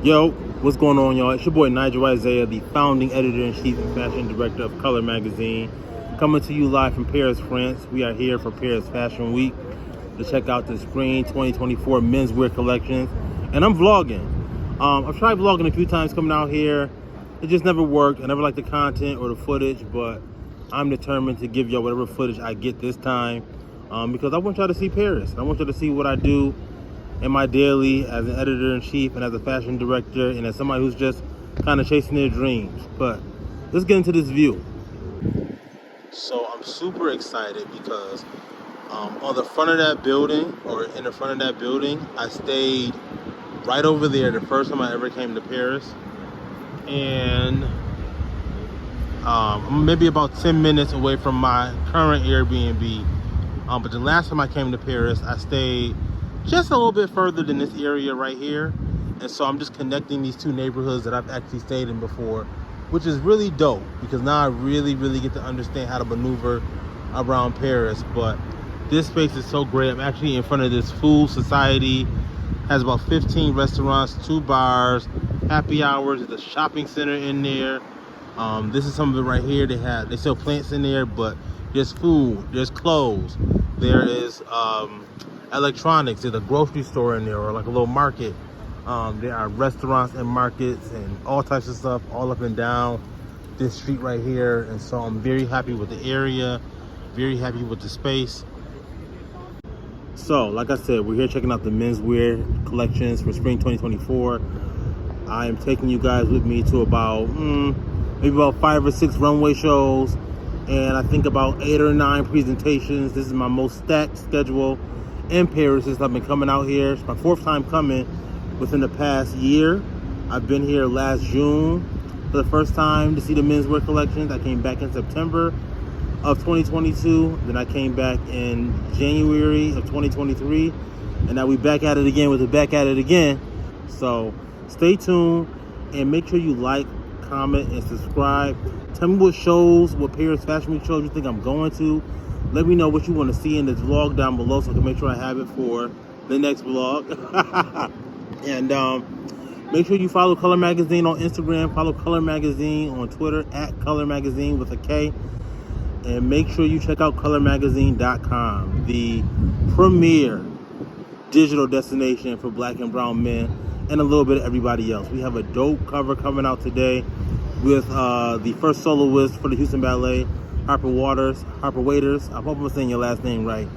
Yo, what's going on, y'all? It's your boy Nigel Isaiah, the founding editor-in-chief and fashion director of Color Magazine, coming to you live from Paris, France. We are here for Paris Fashion Week to check out the spring 2024 menswear collections, and I'm vlogging. I've tried vlogging a few times coming out here. It just never worked. I never liked the content or the footage, but I'm determined to give y'all whatever footage I get this time because I want y'all to see Paris. I want y'all to see what I do in my daily as an editor-in-chief and as a fashion director and as somebody who's just kind of chasing their dreams. But let's get into this view. So I'm super excited because on the front of that building, or in the front of that building, I stayed right over there the first time I ever came to Paris. And I'm maybe about 10 minutes away from my current Airbnb. But the last time I came to Paris, I stayed just a little bit further than this area right here. And so I'm just connecting these two neighborhoods that I've actually stayed in before, which is really dope because now I really get to understand how to maneuver around Paris. But this space is so great. I'm actually in front of this food society. Has about 15 restaurants, 2 bars, happy hours. There's a shopping center in there. This is some of it right here. They sell plants in there, but there's food, there's clothes, there is electronics, there's a grocery store in there, or like a little market. There are restaurants and markets and all types of stuff all up and down this street right here. And so I'm very happy with the area, very happy with the space. So like I said, we're here checking out the menswear collections for spring 2024. I am taking you guys with me to about maybe about 5 or 6 runway shows, and I think about 8 or 9 presentations. This is my most stacked schedule in Paris since I've been coming out here. It's my 4th time coming within the past year. I've been here last June for the first time to see the menswear collections. I came back in September of 2022. Then I came back in January of 2023. And now we back at it again with the back at it again. So stay tuned and make sure you like, comment, and subscribe. Tell me what shows, what Paris Fashion Week shows you think I'm going to. Let me know what you want to see in this vlog down below so I can make sure I have it for the next vlog. And make sure you follow Color Magazine on Instagram. Follow Color Magazine on Twitter at Color Magazine with a K. And make sure you check out colormagazine.com, the premier digital destination for black and brown men and a little bit of everybody else. We have a dope cover coming out today with the first soloist for the Houston Ballet, Harper Waiters. I hope I'm saying your last name right.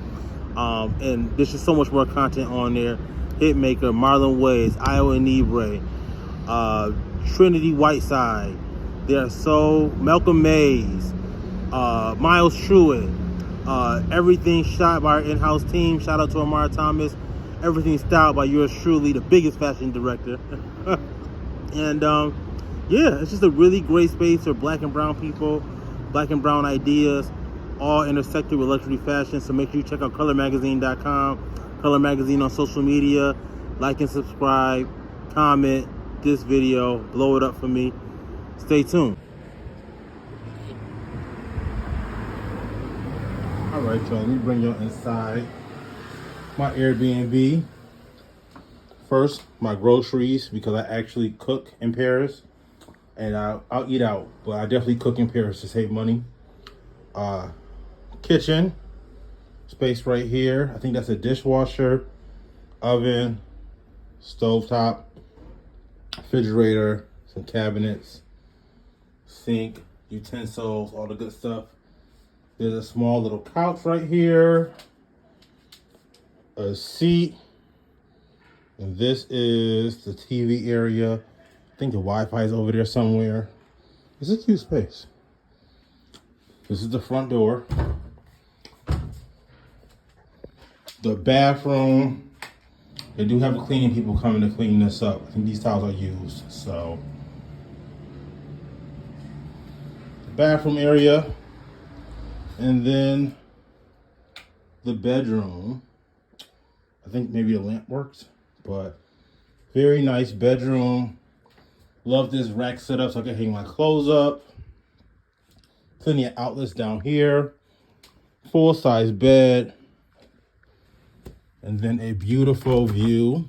And there's just so much more content on there. Hitmaker, Marlon Wayes, Iowa Inebre, Trinity Whiteside. Malcolm Mays, Miles Truitt, everything shot by our in-house team. Shout out to Amara Thomas. Everything styled by yours truly, the biggest fashion director. And yeah, it's just a really great space for black and brown people, black and brown ideas, all intersected with luxury fashion. So make sure you check out colormagazine.com, Color Magazine on social media. Like and subscribe, comment this video, blow it up for me. Stay tuned. All right, y'all, let me bring y'all inside my Airbnb. First, my groceries, because I actually cook in Paris, and I'll eat out, but I definitely cook in Paris to save money. Kitchen space right here. I think that's a dishwasher, oven, stovetop, refrigerator, some cabinets, sink, utensils, all the good stuff. There's a small little couch right here, a seat, and this is the TV area. I think the Wi-Fi is over there somewhere. It's a cute space. This is the front door. The bathroom. They do have cleaning people coming to clean this up. I think these towels are used. So, the bathroom area. And then the bedroom. I think maybe a lamp works, but very nice bedroom. Love this rack setup so I can hang my clothes up. Plenty of outlets down here. Full-size bed. And then a beautiful view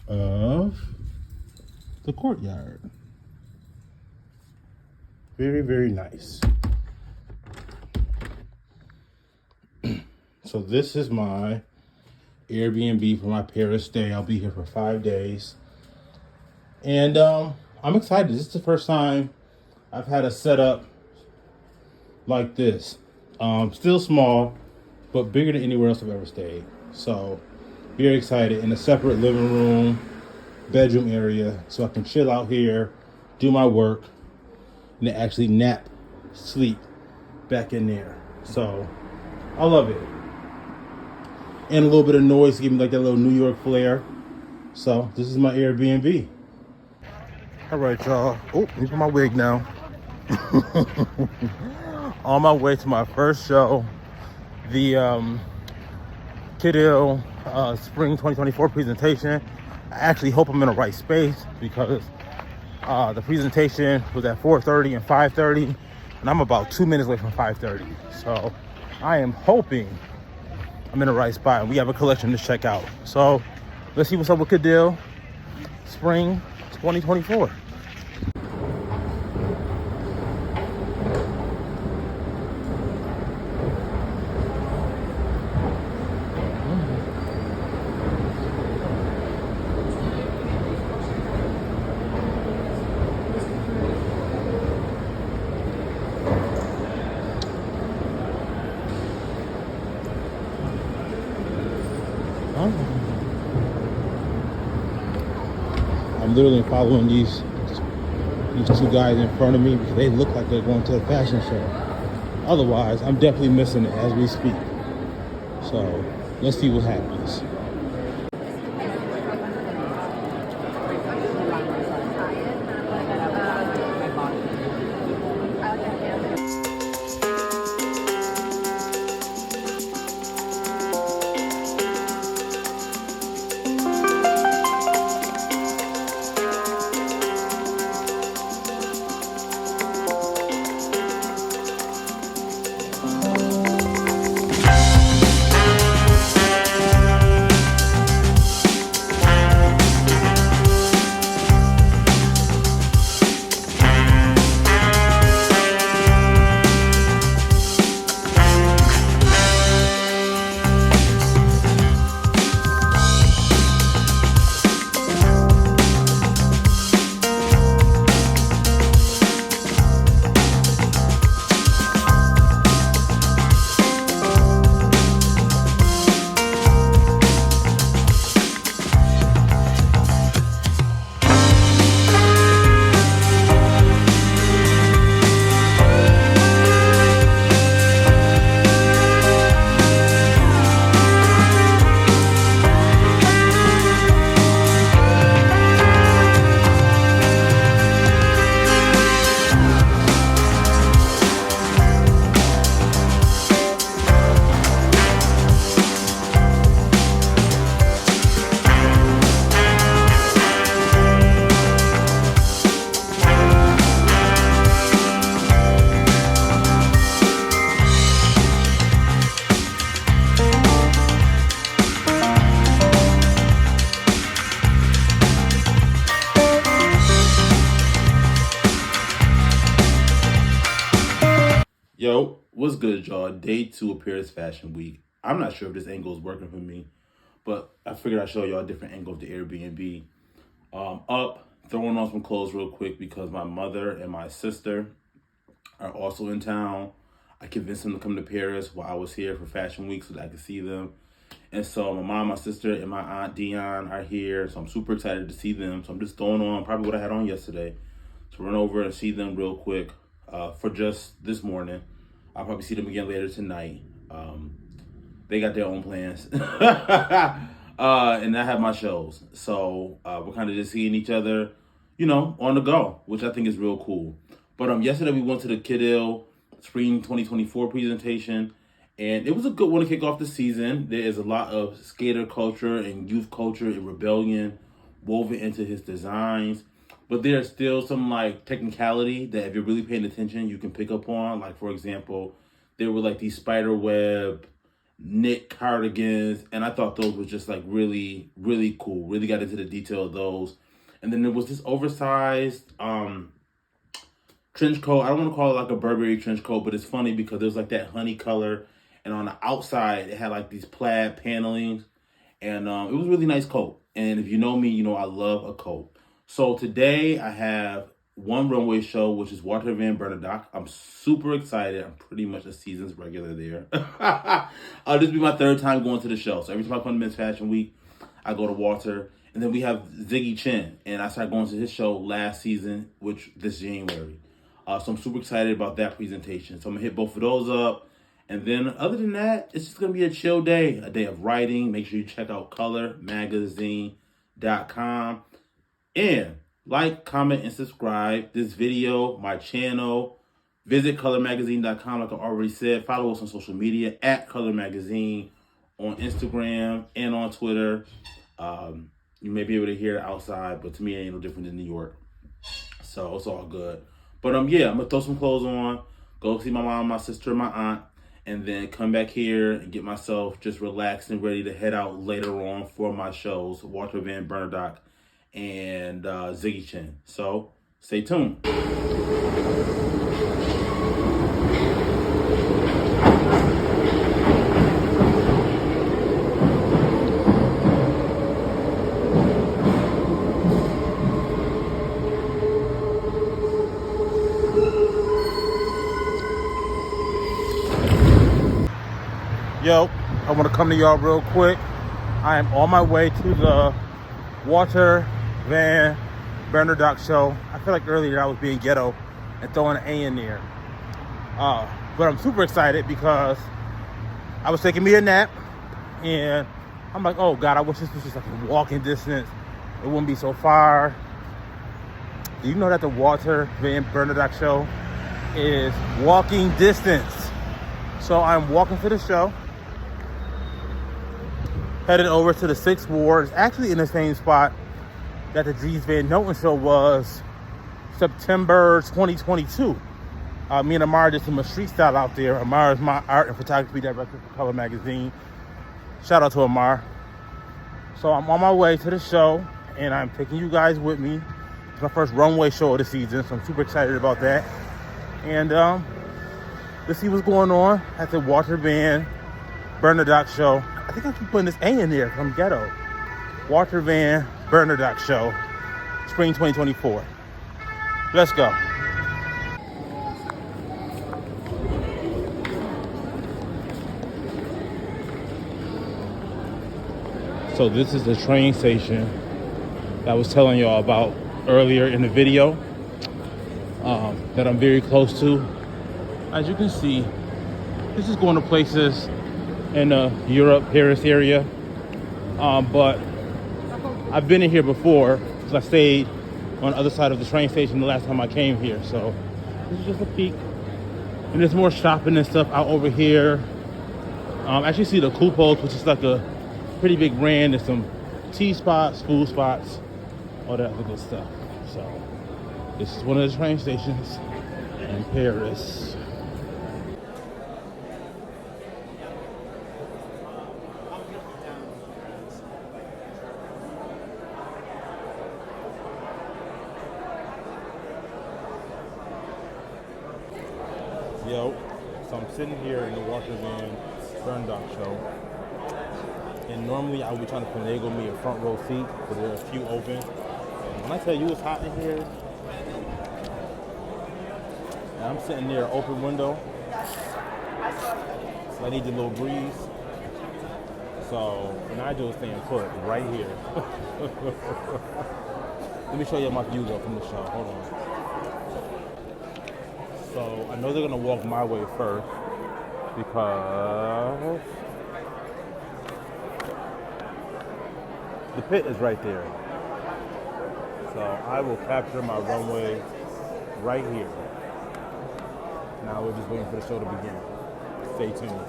of the courtyard. Very, very nice. So this is my Airbnb for my Paris stay. I'll be here for 5 days. And I'm excited. This is the first time I've had a setup like this. Still small, but bigger than anywhere else I've ever stayed. So very excited. In a separate living room, bedroom area, so I can chill out here, do my work, and then actually nap, sleep back in there. So I love it. And a little bit of noise to give me like that little New York flair. So this is my Airbnb. All right, y'all. Oh, let me put my wig now. On my way to my first show, the Kiddill Spring 2024 presentation. I actually hope I'm in the right space because the presentation was at 4:30 and 5:30, and I'm about 2 minutes away from 5:30. So I am hoping I'm in the right spot, and we have a collection to check out. So let's see what's up with Kiddill Spring 2024. I'm literally following these two guys in front of me because they look like they're going to a fashion show. Otherwise, I'm definitely missing it as we speak. So let's see what happens. Yo, what's good, y'all? Day 2 of Paris Fashion Week. I'm not sure if this angle is working for me, but I figured I'd show y'all a different angle of the Airbnb. Throwing on some clothes real quick because my mother and my sister are also in town. I convinced them to come to Paris while I was here for Fashion Week so that I could see them. And so my mom, my sister, and my aunt Dion are here, so I'm super excited to see them. So I'm just throwing on probably what I had on yesterday to run over and see them real quick for just this morning. I'll probably see them again later tonight. They got their own plans. And I have my shows. So we're kind of just seeing each other, on the go, which I think is real cool. But yesterday we went to the Kiddill Spring 2024 presentation, and it was a good one to kick off the season. There is a lot of skater culture and youth culture and rebellion woven into his designs. But there's still some technicality that if you're really paying attention, you can pick up on. Like, for example, there were these spider web knit cardigans, and I thought those were just really, really cool. Really got into the detail of those. And then there was this oversized trench coat. I don't want to call it like a Burberry trench coat, but it's funny because there's like that honey color, and on the outside it had like these plaid panelings, and it was a really nice coat. And if you know me, you know I love a coat. So today I have one runway show, which is Walter Van Bernardak. I'm super excited. I'm pretty much a season's regular there. This will be my third time going to the show. So every time I come to Men's Fashion Week, I go to Walter. And then we have Ziggy Chen, and I started going to his show last season, which this January. So I'm super excited about that presentation. So I'm going to hit both of those up. And then other than that, it's just going to be a chill day, a day of writing. Make sure you check out colormagazine.com. And like, comment, and subscribe this video, my channel. Visit colormagazine.com like I already said. Follow us on social media at Color Magazine on Instagram and on Twitter. You may be able to hear it outside, but to me it ain't no different than New York. So it's all good. But yeah, I'm gonna throw some clothes on, go see my mom, my sister, and my aunt, and then come back here and get myself just relaxed and ready to head out later on for my shows, Walter Van Bernardak and Ziggy Chen. So stay tuned. Yo, I want to come to y'all real quick. I am on my way to the Walter Van Bernardak show. I feel like earlier I was being ghetto and throwing an A in there. But I'm super excited because I was taking me a nap and I'm like, oh God, I wish this was just like a walking distance. It wouldn't be so far. Do you know that the Walter Van Bernardak show is walking distance? So I'm walking to the show, headed over to the 6th Ward. It's actually in the same spot that the Dries Van Noten show was September 2022. Me and Amara did some street style out there. Amara is my art and photography director for Color Magazine. Shout out to Amara. So I'm on my way to the show, and I'm taking you guys with me. It's my first runway show of the season, so I'm super excited about that. And let's see what's going on at the Walter Van Bernardak show. I think I keep putting this A in there from ghetto. Walter Van Bernardak show, spring 2024. Let's go. So this is the train station that I was telling y'all about earlier in the video, that I'm very close to. As you can see, this is going to places in the Europe, Paris area. But I've been in here before because I stayed on the other side of the train station the last time I came here. So this is just a peek. And there's more shopping and stuff out over here. Actually see the Coupos, which is like a pretty big brand. There's some tea spots, food spots, all that other good stuff. So this is one of the train stations in Paris. Yo, so I'm sitting here in the Walter Van Bernardak show, and normally I would be trying to finagle me a front row seat, but there are a few open. And when I tell you it's hot in here, and I'm sitting near an open window, so I need a little breeze. So what I do is stay put right here. Let me show you my view though from the show. Hold on. So I know they're gonna walk my way first because the pit is right there. So I will capture my runway right here. Now we're just waiting for the show to begin. Stay tuned.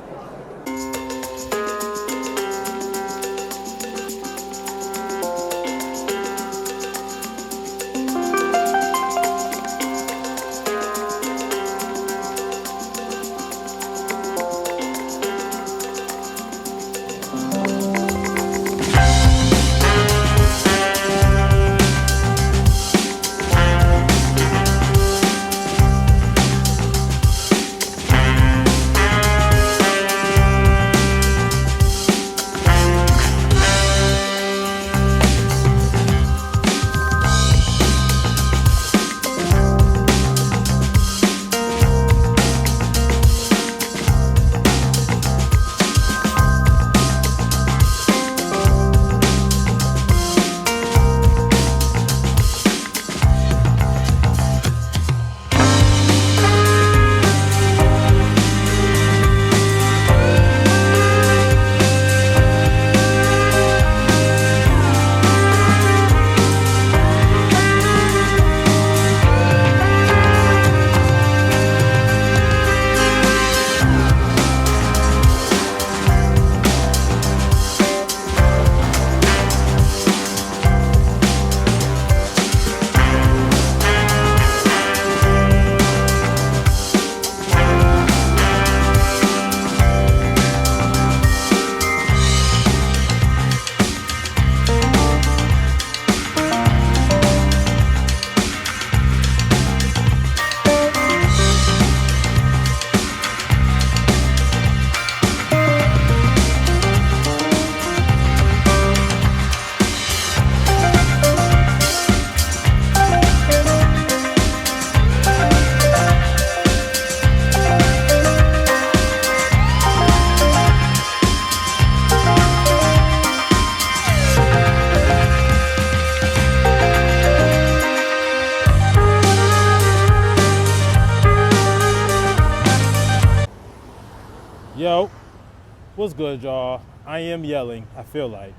What's good, y'all? I am yelling, I feel like,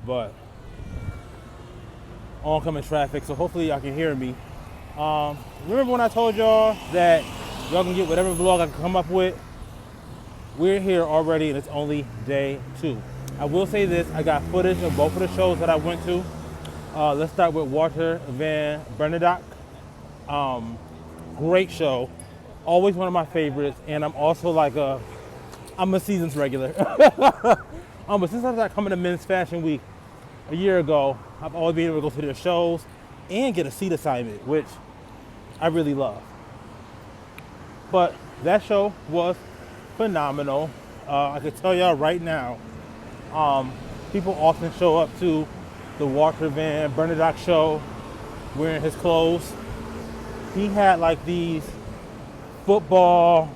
but oncoming traffic, so hopefully y'all can hear me. Remember when I told y'all that y'all can get whatever vlog I can come up with? We're here already, and it's only day 2. I will say this, I got footage of both of the shows that I went to. Let's start with Walter Van Bernardak. Great show, always one of my favorites, and I'm also like I'm a season's regular. But since I started coming to Men's Fashion Week a year ago, I've always been able to go to their shows and get a seat assignment, which I really love. But that show was phenomenal. I can tell y'all right now, people often show up to the Walter Van Bernardak show wearing his clothes. He had like these football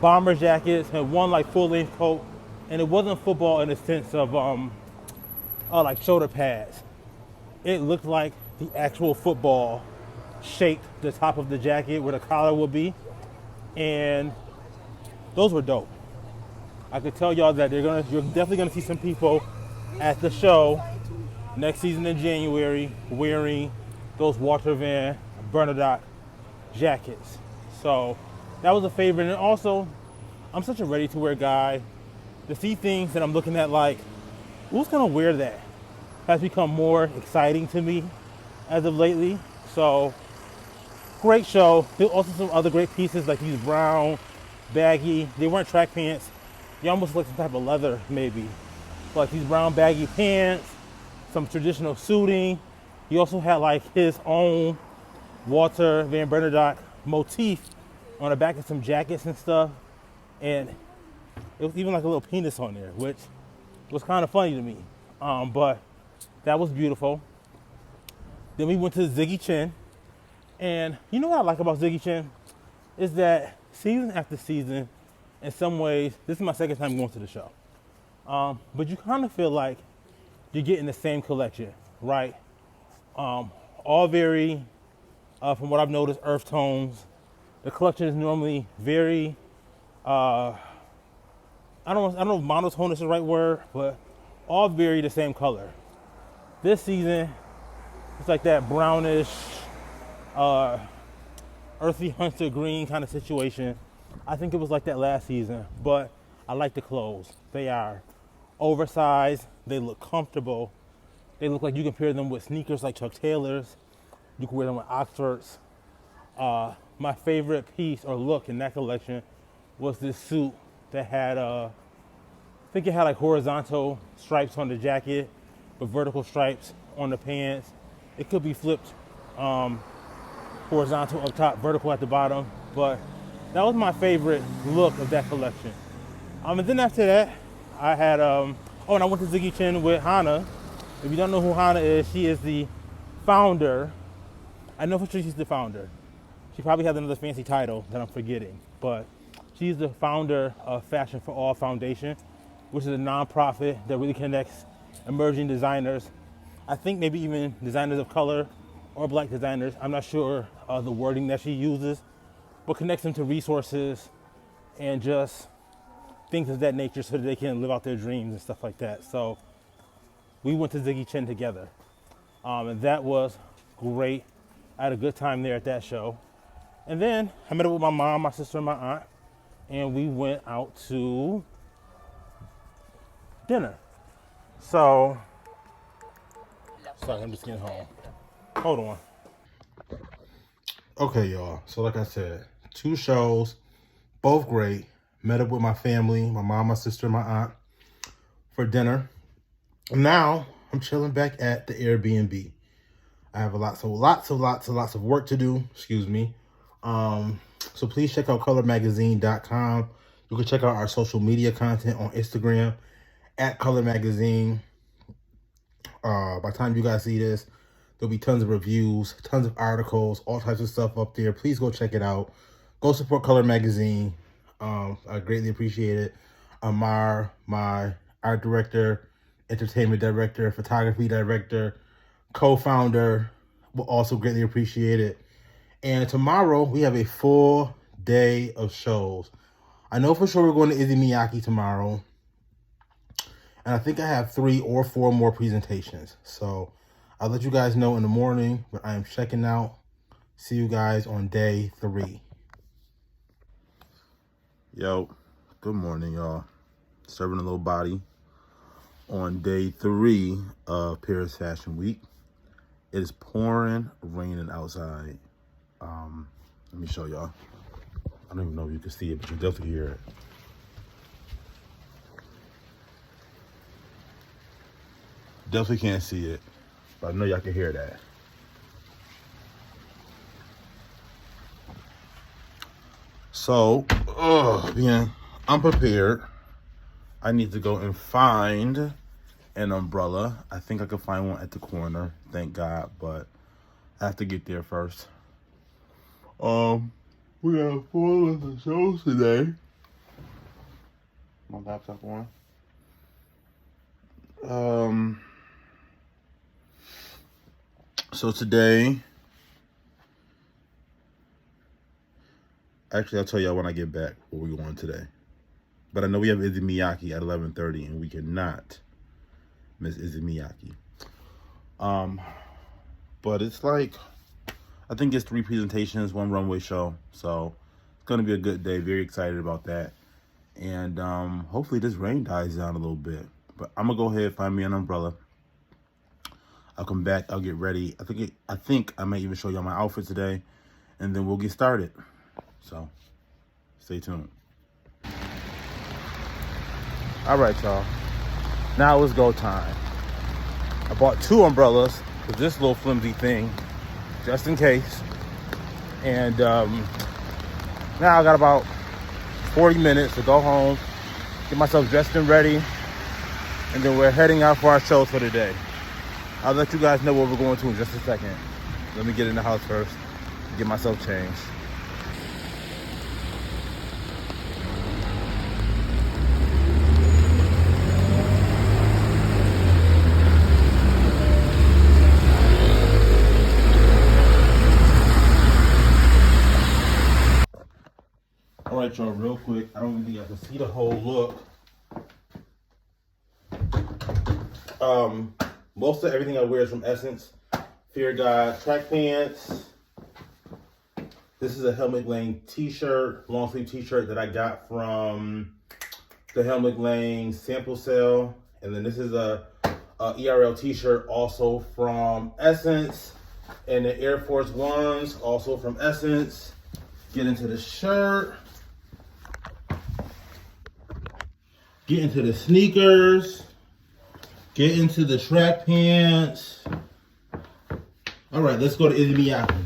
bomber jackets and one like full-length coat, and it wasn't football in the sense of like shoulder pads. It looked like the actual football shaped the top of the jacket where the collar would be, and those were dope. I could tell y'all that you're definitely gonna see some people at the show next season in January wearing those Walter Van Bernardak jackets. So that was a favorite. And also, I'm such a ready-to-wear guy. To see things that I'm looking at like, who's gonna wear that, has become more exciting to me as of lately. So, great show. There were also some other great pieces like these brown, baggy, they weren't track pants. They almost look some type of leather maybe. Like these brown baggy pants, some traditional suiting. He also had like his own Walter Van Bernardak motif on the back of some jackets and stuff, and it was even like a little penis on there, which was kind of funny to me. But that was beautiful. Then we went to Ziggy Chin, and you know what I like about Ziggy Chin is that season after season, in some ways, this is my second time going to the show, but you kind of feel like you're getting the same collection, right? All very, from what I've noticed, earth tones. The collection is normally very, I don't know if monotone is the right word, but all very the same color. This season, it's like that brownish, earthy hunter green kind of situation. I think it was like that last season, but I like the clothes. They are oversized, they look comfortable. They look like you can pair them with sneakers like Chuck Taylor's. You can wear them with Oxfords. My favorite piece or look in that collection was this suit that had, I think it had like horizontal stripes on the jacket, but vertical stripes on the pants. It could be flipped horizontal up top, vertical at the bottom, but that was my favorite look of that collection. And then after that, I had, and I went to Ziggy Chin with Hana. If you don't know who Hana is, she is the founder. I know for sure she's the founder. She probably has another fancy title that I'm forgetting, but she's the founder of Fashion for All Foundation, which is a nonprofit that really connects emerging designers. I think maybe even designers of color or black designers. I'm not sure the wording that she uses, but connects them to resources and just things of that nature so that they can live out their dreams and stuff like that. So we went to Ziggy Chin together, and that was great. I had a good time there at that show. And then I met up with my mom, my sister, and my aunt, and we went out to dinner. So, sorry, I'm just getting home. Hold on. Okay, y'all. So like I said, 2 shows, both great. Met up with my family, my mom, my sister, and my aunt for dinner. Now I'm chilling back at the Airbnb. I have lots of work to do. Excuse me. So please check out colormagazine.com. You can check out our social media content on Instagram at Color Magazine. By the time you guys see this, there'll be tons of reviews, tons of articles, all types of stuff up there. Please go check it out. Go support Color Magazine. I greatly appreciate it. Amar, my art director, entertainment director, photography director, co-founder, will also greatly appreciate it. And tomorrow we have a full day of shows. I know for sure we're going to Issey Miyake tomorrow. And I think I have 3 or 4 more presentations. So I'll let you guys know in the morning, but I am checking out. See you guys on day 3. Yo, good morning, y'all. Serving a little body on day 3 of Paris Fashion Week. It is pouring, raining outside. Let me show y'all. I don't even know if you can see it, but you definitely hear it. Definitely can't see it, but I know y'all can hear that. So, being unprepared, I need to go and find an umbrella. I think I could find one at the corner, thank God, but I have to get there first. We have 4 little shows today. My laptop on. So today, actually I'll tell y'all when I get back where we're going today. But I know we have Issey Miyake at 11:30, and we cannot miss Issey Miyake. But it's like, I think it's 3 presentations, 1 runway show. So it's gonna be a good day. Very excited about that. And hopefully this rain dies down a little bit. But I'm gonna go ahead and find me an umbrella. I'll come back, I'll get ready. I think I might even show y'all my outfit today, and then we'll get started. So stay tuned. All right, y'all. Now it's go time. I bought 2 umbrellas with this little flimsy thing, just in case. And now I got about 40 minutes to go home, get myself dressed and ready, and then we're heading out for our shows for the day. I'll let you guys know where we're going to in just a second. Let me get in the house first, get myself changed. All right, y'all, real quick. I don't even think I can see the whole look. Most of everything I wear is from Essence. Fear God track pants. This is a Helmut Lang t-shirt, long sleeve t-shirt that I got from the Helmut Lang sample sale. And then this is a ERL t-shirt also from Essence. And the Air Force Ones also from Essence. Get into the shirt. Get into the sneakers. Get into the track pants. All right, let's go to Issey Miyake.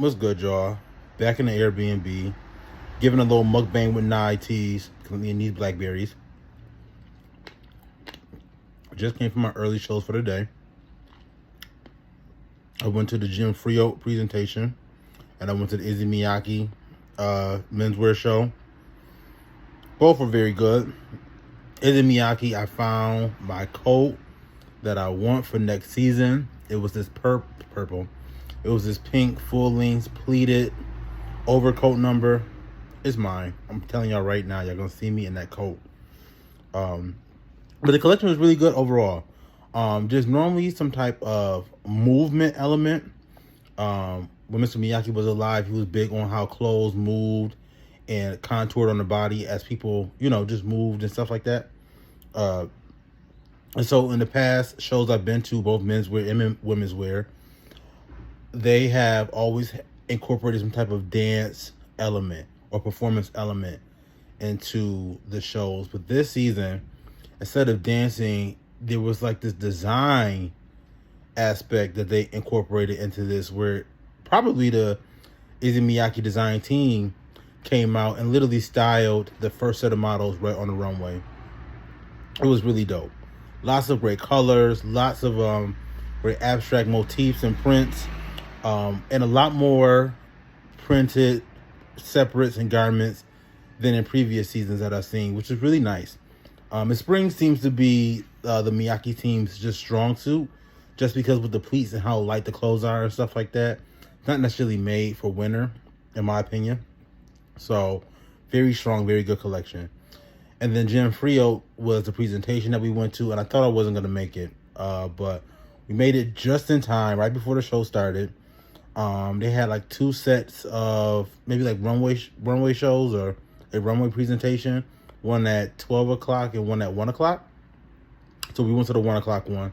What's good, y'all? Back in the Airbnb, giving a little mukbang with Nye teas, eating these blackberries. Just came from my early shows for the day. I went to the Générale presentation, and I went to the Issey Miyake menswear show. Both were very good. Issey Miyake, I found my coat that I want for next season. It was this purple. It was this pink full length pleated overcoat number. It's mine. I'm telling y'all right now, y'all gonna see me in that coat. But the collection was really good overall. There's normally some type of movement element. When Mr. Miyake was alive, he was big on how clothes moved and contoured on the body as people, just moved and stuff like that. And so in the past shows I've been to, both menswear and women's wear, they have always incorporated some type of dance element or performance element into the shows. But this season, instead of dancing, there was like this design aspect that they incorporated into this, where probably the Issey Miyake design team came out and literally styled the first set of models right on the runway. It was really dope. Lots of great colors, lots of great abstract motifs and prints, and a lot more printed separates and garments than in previous seasons that I've seen, which is really nice. And spring seems to be the Miyake team's just strong suit, just because with the pleats and how light the clothes are and stuff like that. It's not necessarily made for winter, in my opinion. So, very strong, very good collection. And then Générale was the presentation that we went to, and I thought I wasn't going to make it, but we made it just in time, right before the show started. They had like 2 sets of maybe like runway shows or a runway presentation, one at 12 o'clock and one at 1 o'clock. So we went to the 1 o'clock one,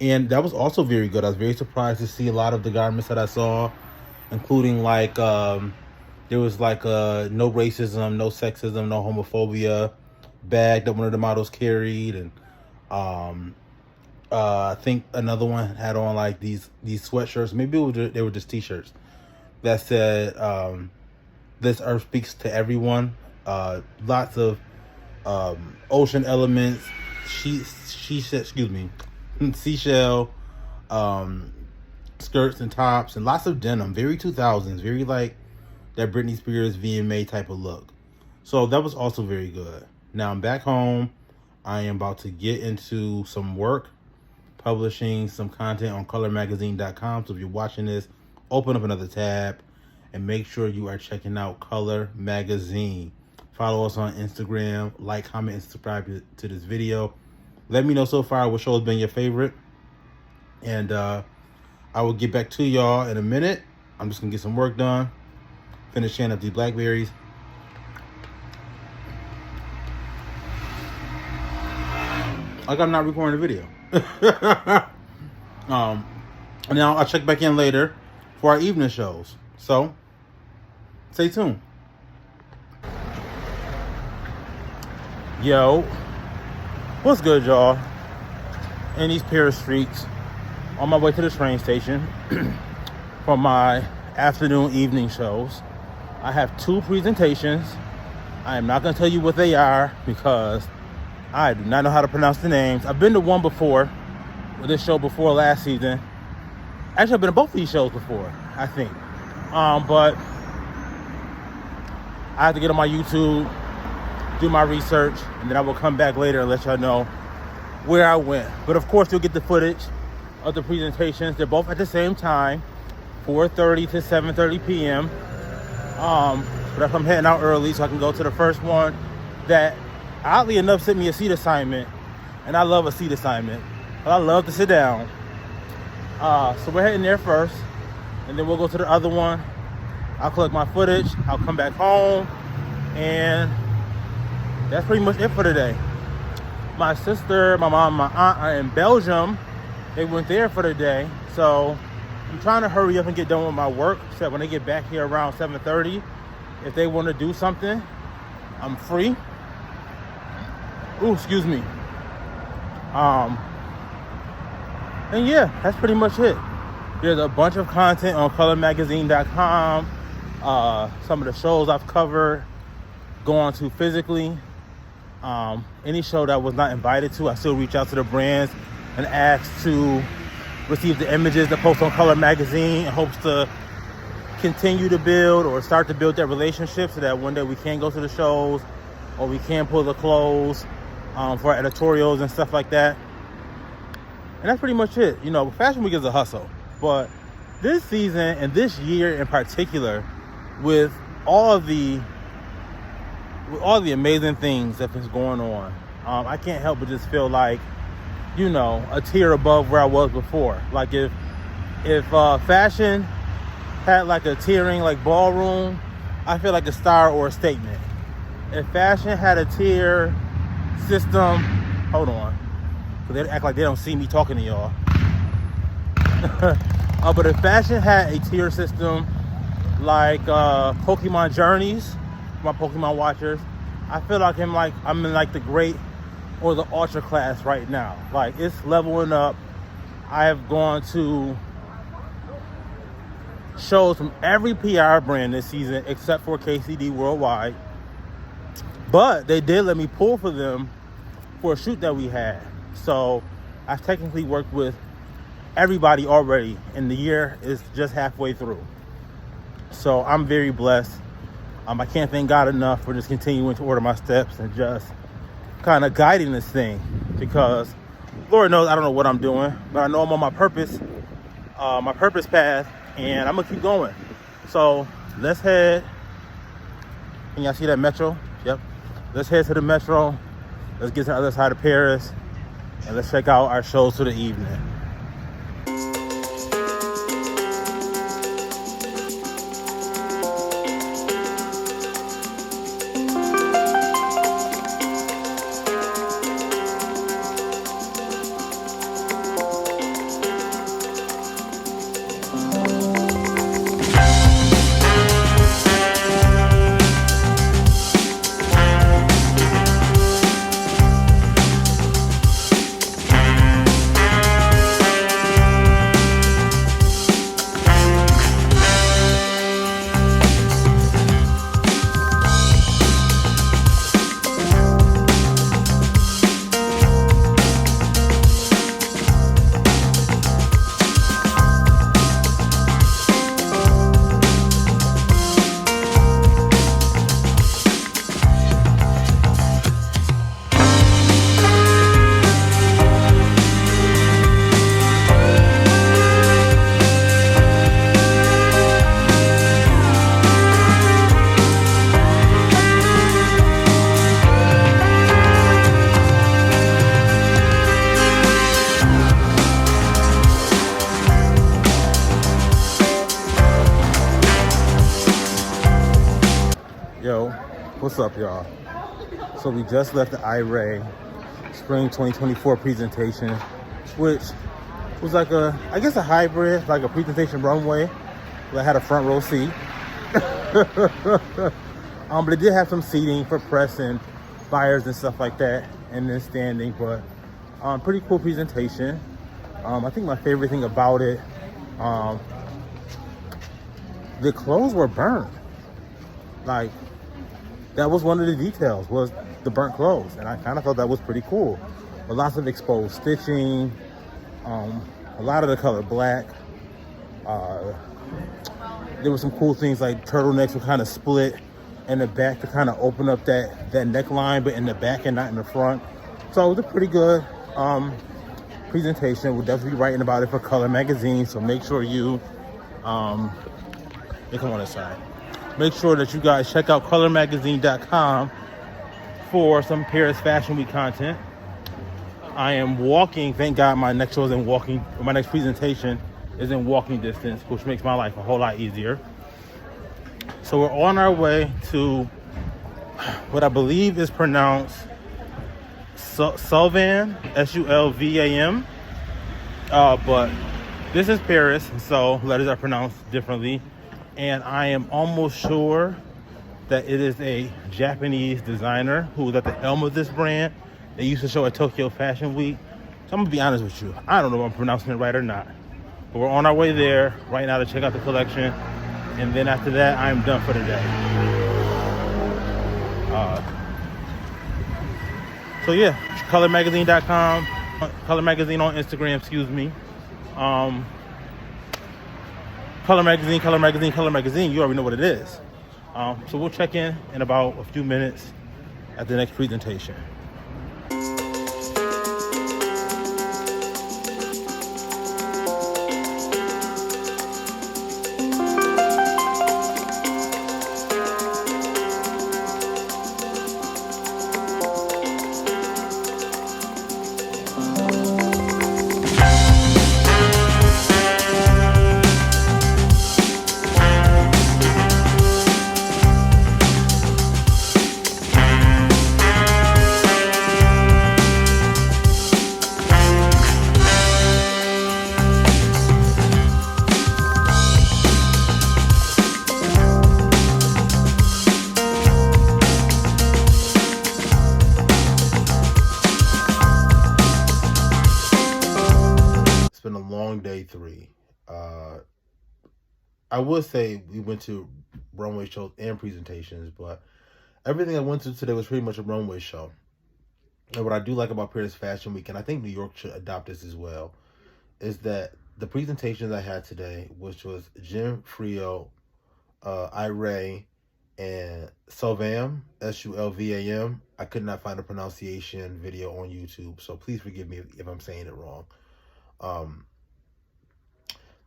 and that was also very good. I was very surprised to see a lot of the garments that I saw, including like there was like no racism, no sexism, no homophobia bag that one of the models carried, and I think another one had on like these sweatshirts. Maybe they were just t-shirts that said "This Earth speaks to everyone." Lots of ocean elements, seashell skirts and tops, and lots of denim. Very 2000s, very like that Britney Spears VMA type of look. So that was also very good. Now I'm back home. I am about to get into some work, publishing some content on colormagazine.com. So if you're watching this, open up another tab and make sure you are checking out Color Magazine. Follow us on Instagram, like, comment, and subscribe to this video. Let me know so far what show has been your favorite. And I will get back to y'all in a minute. I'm just going to get some work done. Finish sharing up these blackberries. Like I'm not recording the video. Now I'll check back in later for our evening shows. So, stay tuned. Yo, what's good, y'all? In these Paris streets, on my way to the train station for my afternoon evening shows. I have 2 presentations. I am not going to tell you what they are because I do not know how to pronounce the names. I've been to one before, with this show before last season. Actually, I've been to both of these shows before, I think. But I have to get on my YouTube, do my research, and then I will come back later and let y'all know where I went. But of course, you'll get the footage of the presentations. They're both at the same time, 4:30 to 7:30 p.m. But I'm heading out early so I can go to the first one that, oddly enough, sent me a seat assignment. And I love a seat assignment, but I love to sit down. So we're heading there first, and then we'll go to the other one. I'll collect my footage, I'll come back home, and that's pretty much it for today. My sister, my mom, my aunt are in Belgium. They went there for the day, so I'm trying to hurry up and get done with my work so that when they get back here around 7:30, if they want to do something, I'm free. Ooh, excuse me. And yeah, that's pretty much it. There's a bunch of content on colormagazine.com. Some of the shows I've covered, go on to physically. Any show that I was not invited to, I still reach out to the brands and ask to receive the images that post on Color Magazine, in hopes to continue to build or start to build that relationship so that one day we can go to the shows or we can pull the clothes for editorials and stuff like that. And that's pretty much it. You know, Fashion Week is a hustle, but this season and this year in particular, with all the amazing things that is going on, I can't help but just feel like, you know, a tier above where I was before. Like if fashion had like a tiering like ballroom, I feel like a star or a statement. If fashion had a tier system, hold on, because they act like they don't see me talking to y'all. But if fashion had a tier system like Pokemon Journeys, my Pokemon watchers, I feel like I'm in like the great or the ultra class right now. Like, it's leveling up. I have gone to shows from every PR brand this season except for KCD Worldwide, but they did let me pull for them for a shoot that we had. So I technically worked with everybody already, and the year is just halfway through. So I'm very blessed. I can't thank God enough for just continuing to order my steps and just kind of guiding this thing, because Lord knows I don't know what I'm doing, but I know I'm on my purpose path, and I'm gonna keep going. So let's head. Can y'all see that metro? Yep. Let's head to the metro. Let's get to the other side of Paris, and let's check out our shows for the evening. What's up, y'all? So we just left the iRay Spring 2024 presentation, which was like I guess a hybrid, like a presentation runway. I had a front row seat. But it did have some seating for press and buyers and stuff like that, and then standing, but pretty cool presentation. I think my favorite thing about it, the clothes were burned. Like, that was one of the details, was the burnt clothes, and I kind of thought that was pretty cool. But lots of exposed stitching, a lot of the color black. There were some cool things like turtlenecks were kind of split in the back to kind of open up that neckline, but in the back and not in the front. So it was a pretty good presentation. We'll definitely be writing about it for Color Magazine, so make sure you, come on this side. Make sure that you guys check out colormagazine.com for some Paris Fashion Week content. I am walking, thank God my next show is in walking, my next presentation is in walking distance, which makes my life a whole lot easier. So we're on our way to what I believe is pronounced Sulvam, S-U-L-V-A-M. But this is Paris, so letters are pronounced differently. And I am almost sure that it is a Japanese designer who was at the helm of this brand. They used to show at Tokyo Fashion Week. So I'm gonna be honest with you, I don't know if I'm pronouncing it right or not. But we're on our way there right now to check out the collection. And then after that, I'm done for the day. So yeah, colormagazine.com, Color Magazine on Instagram, excuse me. Color Magazine, Color Magazine, Color Magazine, you already know what it is. So we'll check in about a few minutes at the next presentation. Been a long day 3. I would say we went to runway shows and presentations, but everything I went to today was pretty much a runway show. And what I do like about Paris Fashion Week, and I think New York should adopt this as well, is that the presentations I had today, which was Générale, Issey, and Sulvam, Sulvam. I could not find a pronunciation video on YouTube, so please forgive me if I'm saying it wrong.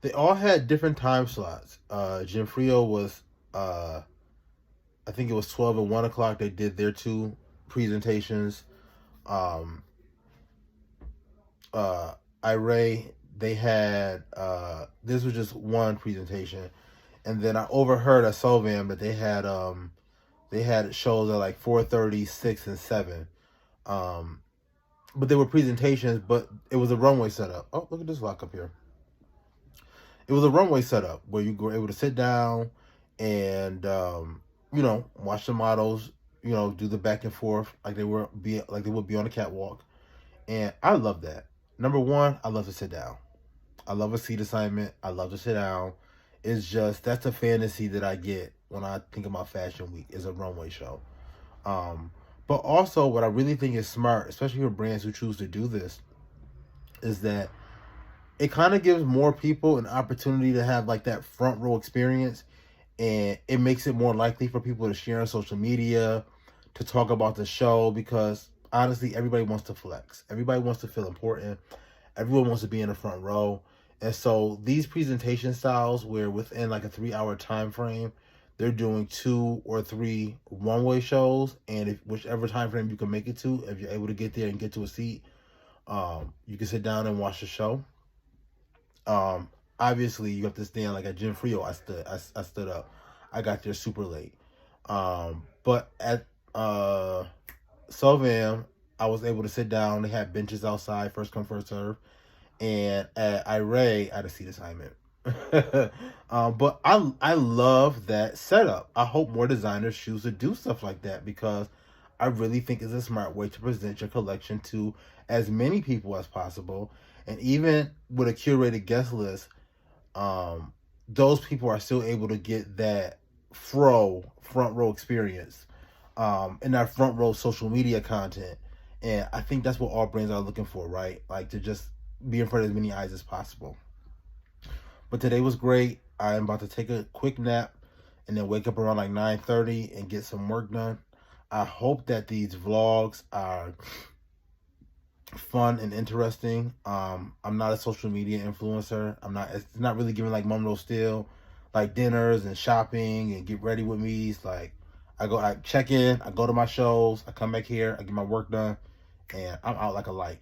They all had different time slots. Générale was, I think it was 12 and 1 o'clock. They did their 2 presentations. Issey, they had, this was just 1 presentation. And then I overheard at Sulvam that they had shows at like 4:30, 6, and 7. But they were presentations, but it was a runway setup. Oh, look at this lock up here. It was a runway setup where you were able to sit down and, watch the models, do the back and forth like they would be on the catwalk. And I love that. Number 1, I love to sit down. I love a seat assignment. I love to sit down. It's just, that's a fantasy that I get when I think about Fashion Week, is a runway show. But also what I really think is smart, especially for brands who choose to do this, is that it kind of gives more people an opportunity to have like that front row experience, and it makes it more likely for people to share on social media, to talk about the show, because honestly, everybody wants to flex. Everybody wants to feel important. Everyone wants to be in the front row. And so these presentation styles, where within like a 3-hour time frame, they're doing 2 or 3 runway shows, and if whichever time frame you can make it to, if you're able to get there and get to a seat, you can sit down and watch the show. Obviously you have to stand. Like at Générale, I stood up. I got there super late. But at Sulvam, I was able to sit down. They had benches outside, first come, first serve. And at Issey, I had a seat assignment. But I love that setup. I hope more designers choose to do stuff like that, because I really think it's a smart way to present your collection to as many people as possible. And even with a curated guest list, those people are still able to get that front row experience, and that front row social media content. And I think that's what all brands are looking for, right? Like, to just be in front of as many eyes as possible. But today was great. I'm about to take a quick nap and then wake up around like 9:30 and get some work done. I hope that these vlogs are fun and interesting. I'm not a social media influencer. It's not really giving like Monroe Steele, like dinners and shopping and get ready with me. It's like I check in, I go to my shows, I come back here, I get my work done, and I'm out like a light.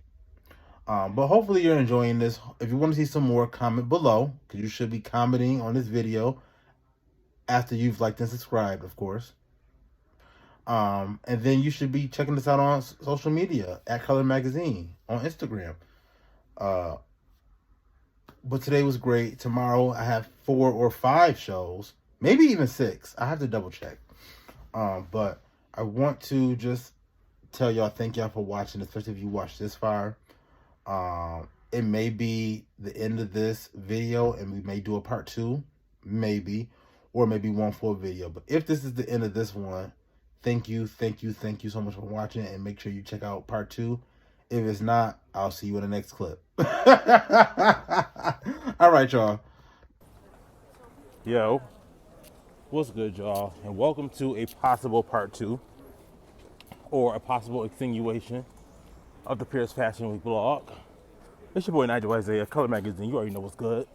But hopefully you're enjoying this. If you want to see some more, comment below, because you should be commenting on this video after you've liked and subscribed, of course. And then you should be checking this out on social media at Color Magazine on Instagram. But today was great. Tomorrow I have 4 or 5 shows, maybe even 6. I have to double check. But I want to just tell y'all, thank y'all for watching, especially if you watched this far. it may be the end of this video and we may do a part 2, maybe, or maybe one full video. But if this is the end of this one, thank you so much for watching, and make sure you check out part 2. If it's not, I'll see you in the next clip. All right, y'all. Yo, what's good, y'all? And welcome to a possible part 2 or a possible extenuation of the Paris Fashion Week vlog. It's your boy Nigel Isaiah, Color Magazine. You already know what's good.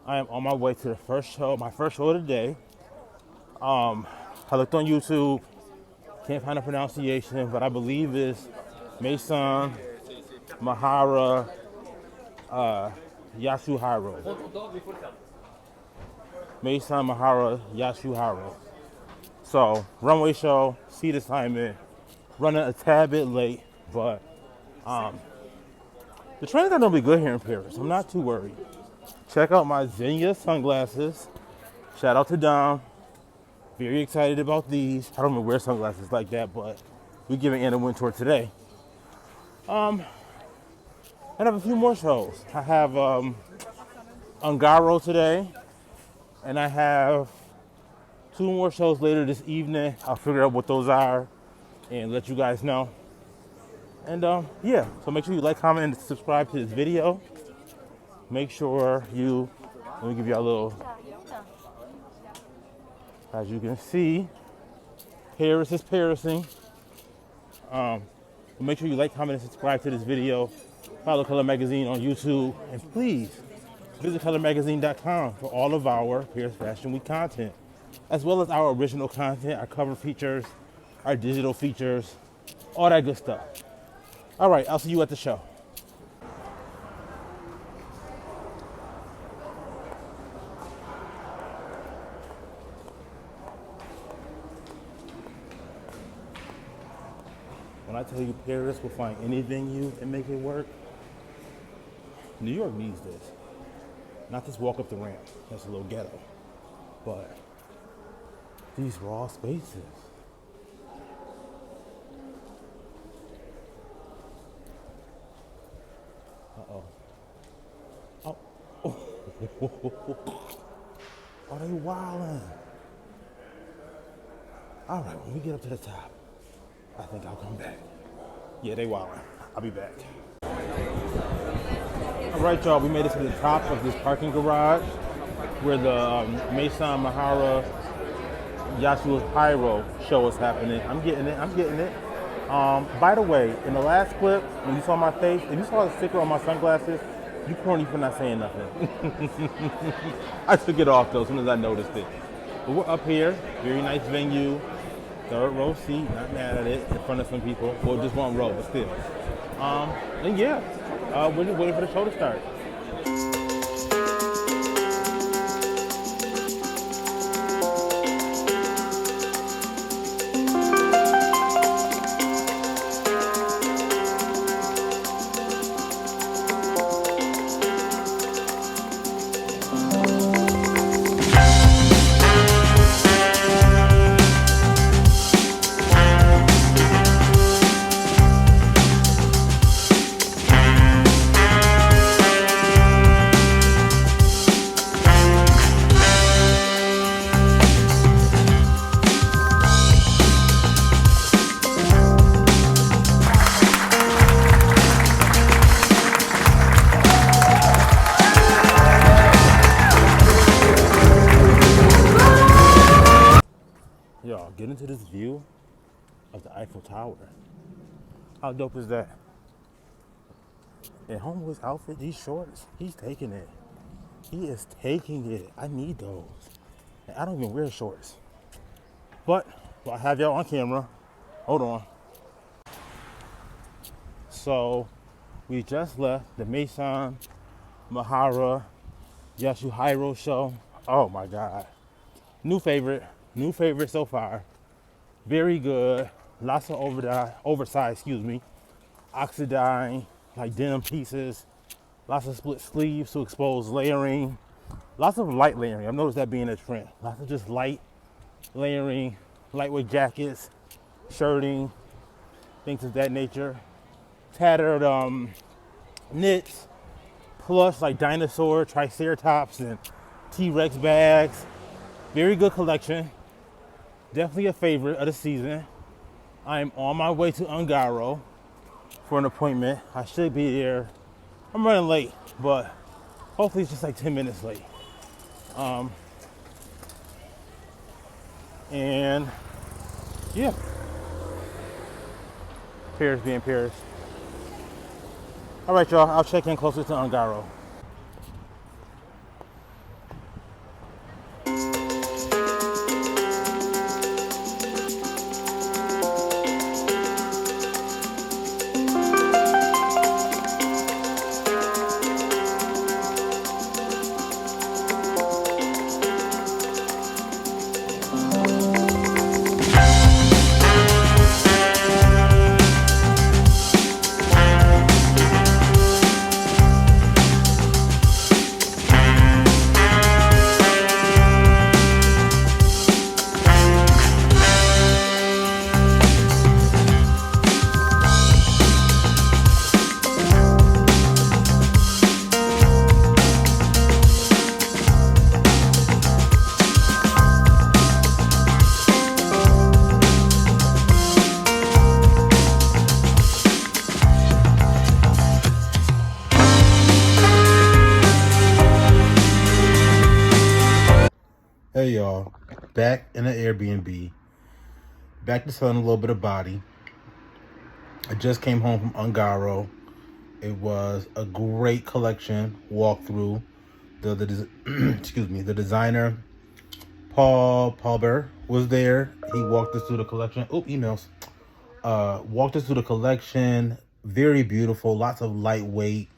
I am on my way to the first show, my first show of the day. I looked on YouTube, can't find a pronunciation, but I believe it's Maison Mihara Yasuhiro. Maison Mihara Yasuhiro. So, runway show, seat assignment, running a tad bit late, but the trains are normally good here in Paris. I'm not too worried. Check out my Xenia sunglasses. Shout out to Dom. Very excited about these. I don't even wear sunglasses like that, but we're giving Anna Wintour today. I have a few more shows. I have Ungaro today, and I have 2 more shows later this evening. I'll figure out what those are and let you guys know. And yeah, so make sure you like, comment, and subscribe to this video. Make sure you, let me give you a little, as you can see, Paris is Parising. Make sure you like, comment, and subscribe to this video. Follow Color Magazine on YouTube. And please visit colormagazine.com for all of our Paris Fashion Week content, as well as our original content, our cover features, our digital features, all that good stuff. All right, I'll see you at the show. When I tell you Paris will find any venue and make it work, New York needs this. Not just walk up the ramp, that's a little ghetto, but these raw spaces. Uh-oh. Oh. Oh, they wildin'. All right, when we get up to the top, I think I'll come back. Yeah, they wildin'. I'll be back. All right, y'all, we made it to the top of this parking garage where the Maison Mihara Yasuhiro show is happening. I'm getting it. By the way, in the last clip, when you saw my face, if you saw the sticker on my sunglasses, you corny for not saying nothing. I took it off though as soon as I noticed it. But we're up here, very nice venue, 3rd row seat, not mad at it, in front of some people. Well, just 1 row, but still. And yeah, we're just waiting for the show to start. Y'all, get into this view of the Eiffel Tower. How dope is that? And Homeboy's outfit, these shorts, he's taking it. He is taking it. I need those. And I don't even wear shorts. But I have y'all on camera. Hold on. So we just left the Maison Mihara Yasuhiro show. Oh my God. New favorite so far. Very good. Lots of oversized, oxidine, like denim pieces. Lots of split sleeves to expose layering. Lots of light layering. I've noticed that being a trend. Lots of just light layering, lightweight jackets, shirting, things of that nature. Tattered knits, plus like dinosaur, triceratops, and T-Rex bags. Very good collection. Definitely a favorite of the season. I am on my way to Ungaro for an appointment. I should be there. I'm running late, but hopefully it's just like 10 minutes late. And yeah, Paris being Paris. All right, y'all, I'll check in closer to Ungaro. Hey y'all, back in the Airbnb, back to selling a little bit of body. I just came home from Ungaro. It was a great collection walkthrough. Excuse me, the designer Paul Palber was there. He walked us through the collection. Oh, emails. Walked us through the collection. Very beautiful. Lots of lightweight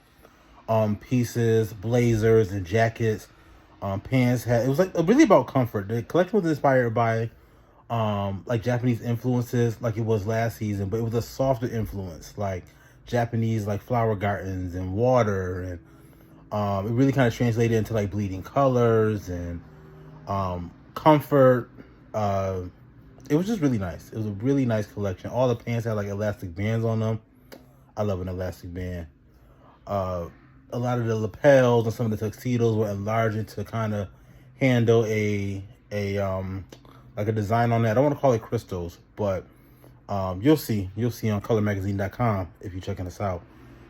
pieces, blazers and jackets. Pants had, it was like really about comfort. The collection was inspired by like Japanese influences like it was last season, but it was a softer influence, like Japanese like flower gardens and water, and it really kind of translated into like bleeding colors and comfort. It was just really nice. It was a really nice collection. All the pants had like elastic bands on them. I love an elastic band. A lot of the lapels and some of the tuxedos were enlarged to kind of handle a like a design on that. I don't want to call it crystals, but you'll see on colormagazine.com if you're checking us out.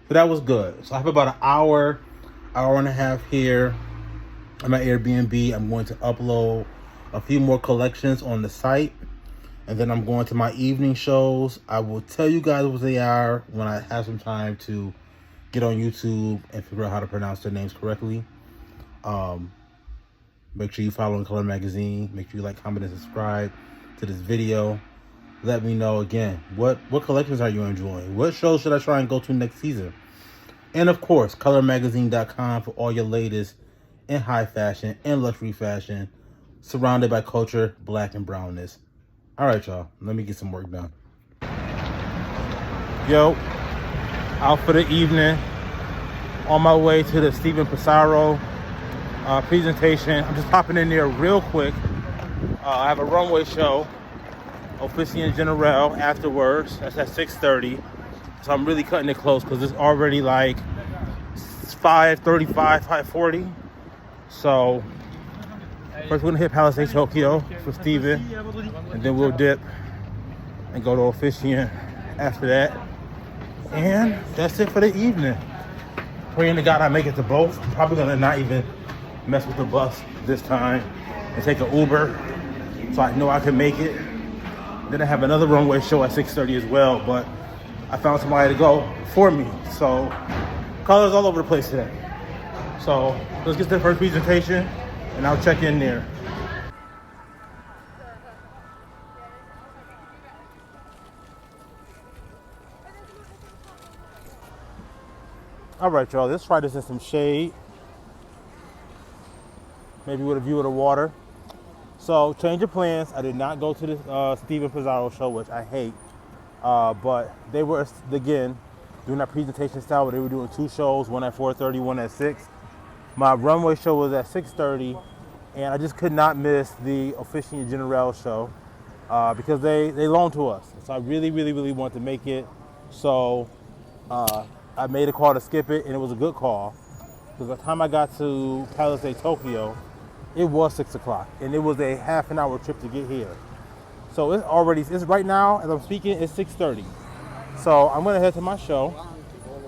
So that was good. So I have about an hour and a half here on my Airbnb. I'm going to upload a few more collections on the site, and then I'm going to my evening shows. I will tell you guys what they are when I have some time to get on YouTube and figure out how to pronounce their names correctly. Make sure you follow Color Magazine. Make sure you like, comment, and subscribe to this video. Let me know again, what collections are you enjoying? What shows should I try and go to next season? And of course, colormagazine.com for all your latest in high fashion and luxury fashion, surrounded by culture, black and brownness. All right, y'all, let me get some work done. Yo, out for the evening, on my way to the Stephen Pissarro presentation. I'm just popping in there real quick. I have a runway show, Officine Générale, afterwards. That's at 6:30. So I'm really cutting it close because it's already like 5:35, 5:40. So first we're gonna hit Palisade Tokyo for Stephen, and then we'll dip and go to Officine after that. And that's it for the evening. Praying to God I make it to both. I'm probably gonna not even mess with the bus this time and take an Uber so I know I can make it. Then I have another runway show at 6:30 as well, but I found somebody to go for me. So colors all over the place today. So let's get to the first presentation and I'll check in there. All right, y'all, let's try this in some shade. Maybe with a view of the water. So, change of plans. I did not go to the Stephen Pissarro show, which I hate. But they were, again, doing that presentation style where they were doing two shows, one at 4:30, one at 6. My runway show was at 6:30, and I just could not miss the Officine Générale show because they loaned to us. So I really, really, really want to make it. So, I made a call to skip it, and it was a good call. Because by the time I got to Palisade, Tokyo, it was 6 o'clock, and it was a half an hour trip to get here. So it's right now, as I'm speaking, it's 6:30. So I'm gonna head to my show.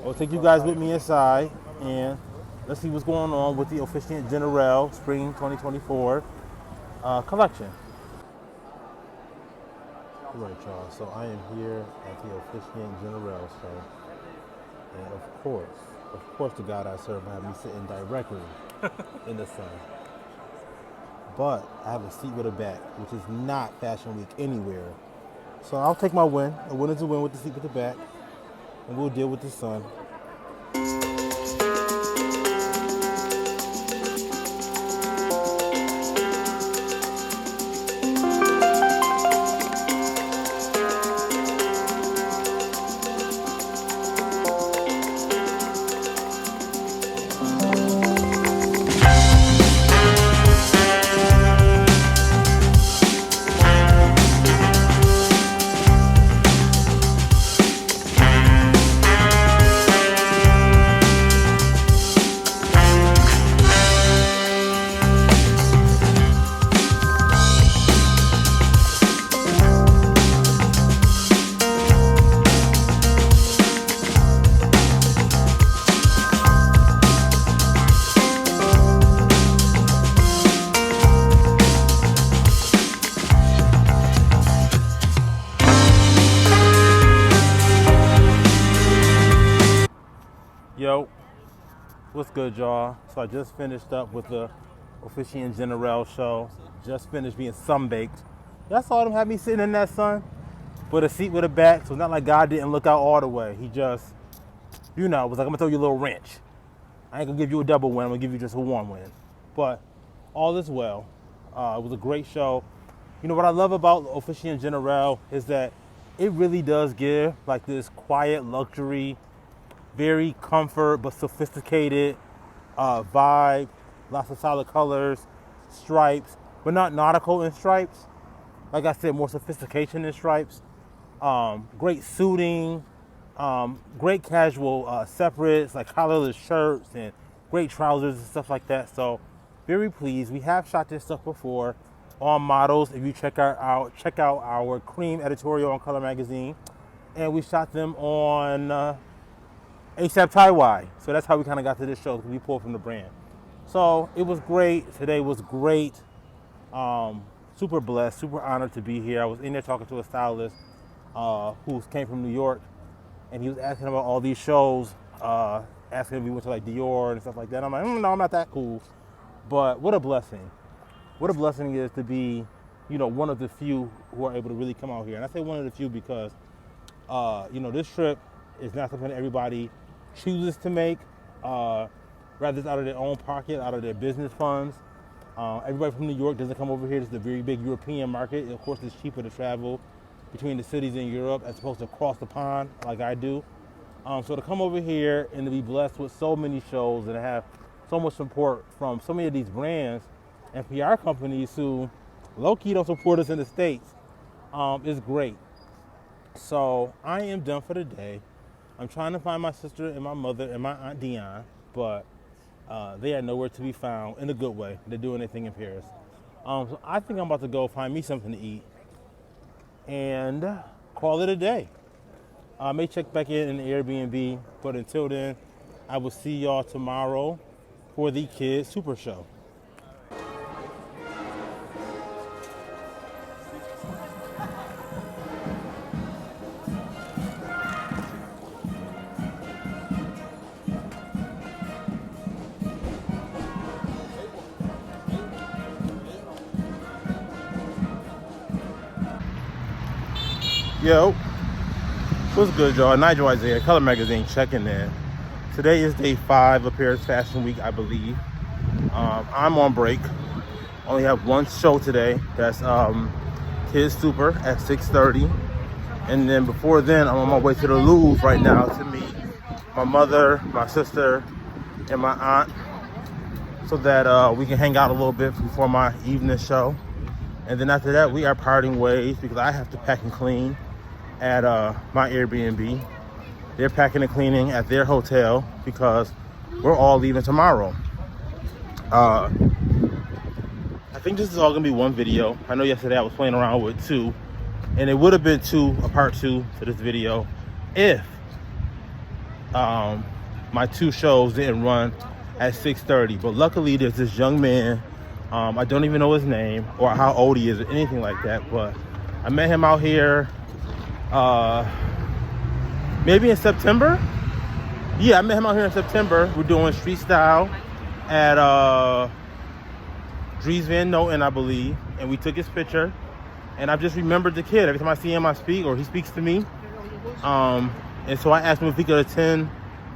I'll take you guys with me inside, and let's see what's going on with the Officine Générale Spring 2024 collection. All right, y'all, so I am here at the Officine Générale show. And of course the God I serve have me sitting directly in the sun. But I have a seat with a back, which is not Fashion Week anywhere. So I'll take my win. A win is a win with the seat with the back. And we'll deal with the sun. Yo, what's good, y'all? So I just finished up with the Officine Générale show. Just finished being sunbaked. Y'all saw them have me sitting in that sun with a seat with a back. So it's not like God didn't look out all the way. He just, was like, I'm gonna throw you a little wrench. I ain't gonna give you a double win. I'm gonna give you just a one win. But all is well. It was a great show. You know what I love about Officine Générale is that it really does give like this quiet luxury, very comfort but sophisticated vibe. Lots of solid colors, stripes, but not nautical in stripes. Like I said, more sophistication in stripes. Great suiting, great casual separates like collarless shirts and great trousers and stuff like that. So very pleased. We have shot this stuff before on models. If you check out our cream editorial on Color Magazine, and we shot them on ASAP Taiwan. So that's how we kind of got to this show, because we pulled from the brand. So it was great. Today was great. Super blessed, super honored to be here. I was in there talking to a stylist who came from New York, and he was asking about all these shows, asking if we went to like Dior and stuff like that. I'm like, no, I'm not that cool. But what a blessing. What a blessing it is to be, one of the few who are able to really come out here. And I say one of the few because, this trip is not something that everybody chooses to make. Rather, it's out of their own pocket, out of their business funds. Everybody from New York doesn't come over here. This is a very big European market. Of course, it's cheaper to travel between the cities in Europe as opposed to across the pond like I do. So to come over here and to be blessed with so many shows and to have so much support from so many of these brands and PR companies who low-key don't support us in the States is great. So I am done for the day. I'm trying to find my sister and my mother and my Aunt Dion, but they are nowhere to be found in a good way. They're doing their thing in Paris. So I think I'm about to go find me something to eat and call it a day. I may check back in the Airbnb, but until then, I will see y'all tomorrow for the Kids Super Show. Yo, what's good, y'all? Nigel Isaiah, Color Magazine, checking in. Today is day 5 of Paris Fashion Week, I believe. I'm on break. Only have one show today. That's Kids Super at 6:30. And then before then, I'm on my way to the Louvre right now to meet my mother, my sister, and my aunt, so that we can hang out a little bit before my evening show. And then after that, we are parting ways because I have to pack and clean at my Airbnb. They're packing and cleaning at their hotel because we're all leaving tomorrow. I think this is all gonna be one video. I know yesterday I was playing around with two, and it would have been a part two to this video if my two shows didn't run at 6:30. But luckily there's this young man, I don't even know his name or how old he is or anything like that, but I met him out here maybe in September. Yeah, I met him out here in September. We're doing street style at Dries Van Noten, I believe, and we took his picture. And I've just remembered the kid. Every time I see him, I speak, or he speaks to me. And so I asked him if he could attend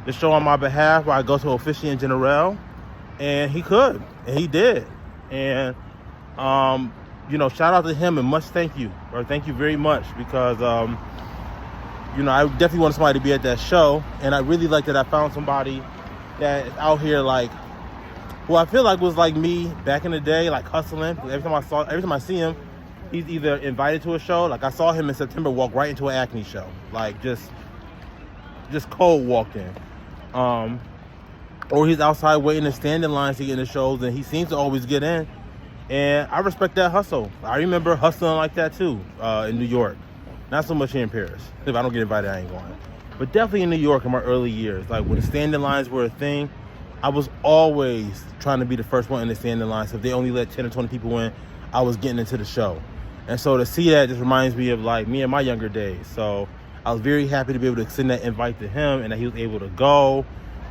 the show on my behalf while I go to Officine Générale, and he could, and he did. And you know, shout out to him and much thank you, or thank you very much, because you know, I definitely wanted somebody to be at that show, and I really like that I found somebody that is out here, like, who I feel like was like me back in the day, like hustling. Every time I see him, he's either invited to a show. Like I saw him in September walk right into an Acne show, like just cold walked in, or he's outside waiting to stand in lines to get in the shows, and he seems to always get in. And I respect that hustle. I remember hustling like that too in New York. Not so much here in Paris. If I don't get invited, I ain't going. But definitely in New York in my early years, like when standing lines were a thing, I was always trying to be the first one in the standing line. So if they only let 10 or 20 people in, I was getting into the show. And so to see that just reminds me of like me in my younger days. So I was very happy to be able to extend that invite to him, and that he was able to go.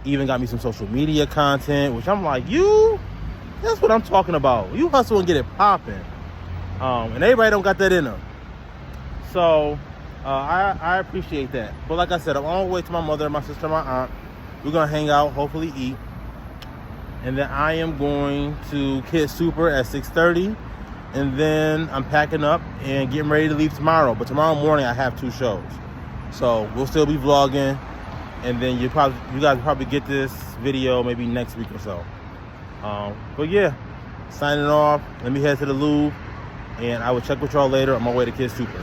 Even got me some social media content, which I'm like, that's what I'm talking about. You hustle and get it popping. And everybody don't got that in them. So I appreciate that. But like I said, I'm on the way to my mother, my sister, my aunt. We're gonna hang out, hopefully eat. And then I am going to Kid Super at 6:30. And then I'm packing up and getting ready to leave tomorrow. But tomorrow morning I have two shows. So we'll still be vlogging. And then you guys will probably get this video maybe next week or so. But yeah, signing off. Let me head to the Louvre, and I will check with y'all later on my way to Kid Super.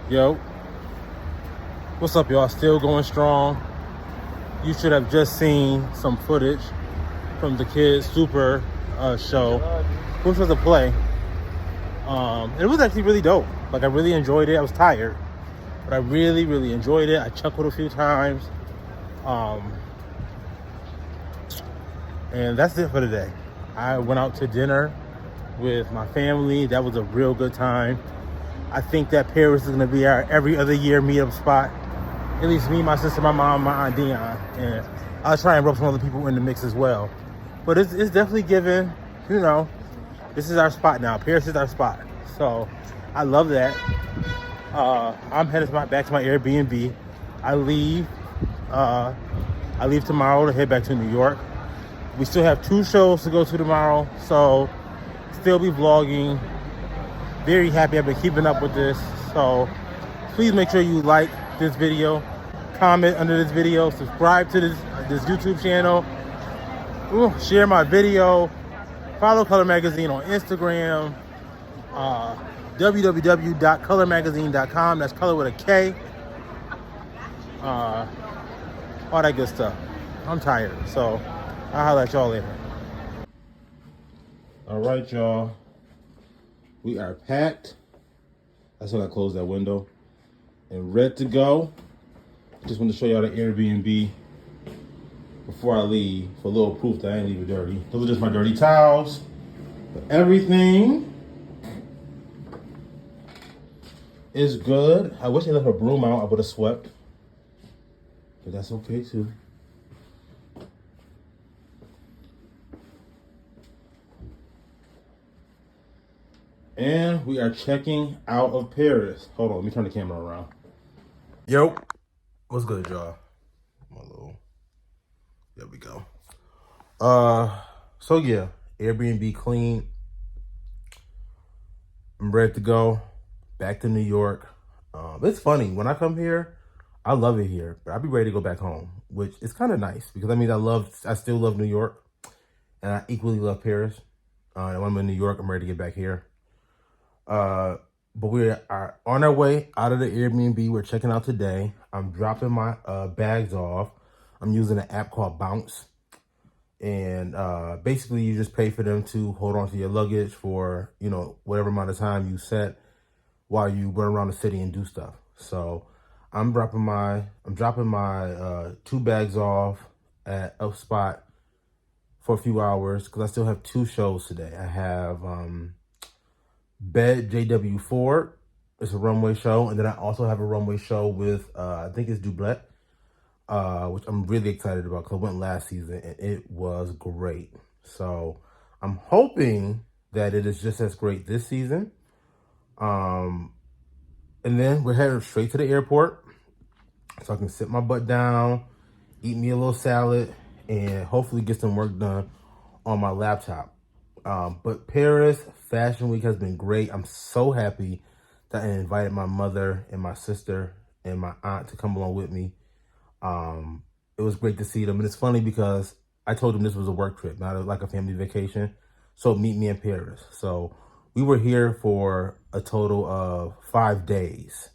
Yo, what's up, y'all? Still going strong. You should have just seen some footage from the Kid Super show, which was a play. It was actually really dope. Like, I really enjoyed it. I was tired, but I really, really enjoyed it. I chuckled a few times. And that's it for today. I went out to dinner with my family. That was a real good time. I think that Paris is going to be our every other year meetup spot. At least me, my sister, my mom, my aunt Dion. And I'll try and rope some other people in the mix as well. But it's definitely given, you know, this is our spot now. Paris is our spot. So I love that. I'm headed back to my Airbnb. I leave tomorrow to head back to New York. We still have two shows to go to tomorrow. So still be vlogging. Very happy I've been keeping up with this. So please make sure you like this video, comment under this video, subscribe to this YouTube channel, share my video, follow Color Magazine on Instagram, www.colormagazine.com. That's color with a K. All that good stuff. I'm tired, so I'll holler at y'all later. All right, y'all. We are packed. I still gotta close that window. And ready to go. Just want to show y'all the Airbnb before I leave for a little proof that I ain't leave it dirty. Those are just my dirty towels. But everything is good. I wish they left a broom out. I would have swept. But that's okay too. And we are checking out of Paris. Hold on, let me turn the camera around. Yo, what's good, y'all? My little, there we go. So yeah, Airbnb clean. I'm ready to go back to New York. It's funny when I come here, I love it here, but I'll be ready to go back home, which is kind of nice because I mean I still love New York, and I equally love Paris. And when I'm in New York, I'm ready to get back here. But we are on our way out of the Airbnb. We're checking out today. I'm dropping my bags off. I'm using an app called Bounce. And basically you just pay for them to hold on to your luggage for, you know, whatever amount of time you set while you run around the city and do stuff. So I'm dropping my 2 bags off at a spot for a few hours because I still have 2 shows today. I have Bed JW4. It's a runway show, and then I also have a runway show with I think it's Dublet, which I'm really excited about because I went last season and it was great. So I'm hoping that it is just as great this season. And then we're heading straight to the airport so I can sit my butt down, eat me a little salad, and hopefully get some work done on my laptop. But Paris Fashion Week has been great. I'm so happy that I invited my mother and my sister and my aunt to come along with me. It was great to see them. And it's funny because I told them this was a work trip, not like a family vacation. So meet me in Paris. So we were here for a total of 5 days.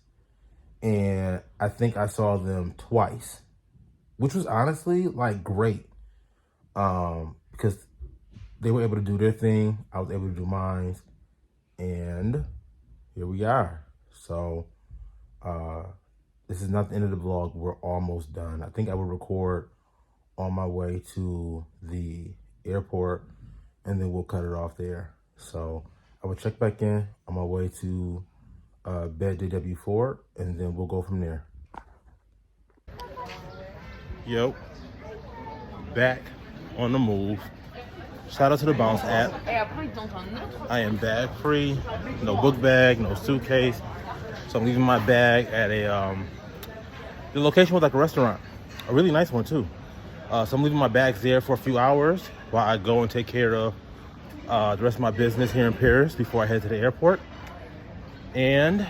And I think I saw them twice, which was honestly like great. Because they were able to do their thing. I was able to do mine. And here we are. So, this is not the end of the vlog. We're almost done. I think I will record on my way to the airport and then we'll cut it off there. So I will check back in on my way to Bed JW4 and then we'll go from there. Yo, back on the move. Shout out to the Bounce app. I am bag free, no book bag, no suitcase. So I'm leaving my bag at the location was like a restaurant, a really nice one too. So I'm leaving my bags there for a few hours while I go and take care of the rest of my business here in Paris before I head to the airport. And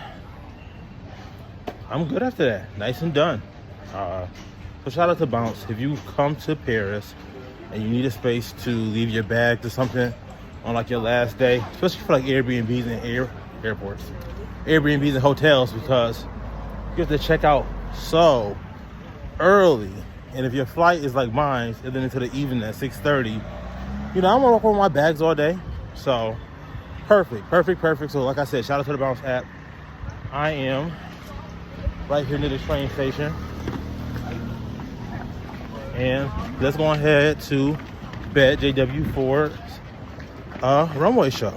I'm good after that, nice and done. So shout out to Bounce. If you come to Paris and you need a space to leave your bag to something on like your last day, especially for like Airbnbs and airports, Airbnbs and hotels, because you have to check out so early. And if your flight is like mine, and then into the evening at 6:30, you know, I'm gonna walk with my bags all day. So perfect. So like I said, shout out to the Bounce app. I am right here near the train station. And let's go ahead to Bed JW4's runway show.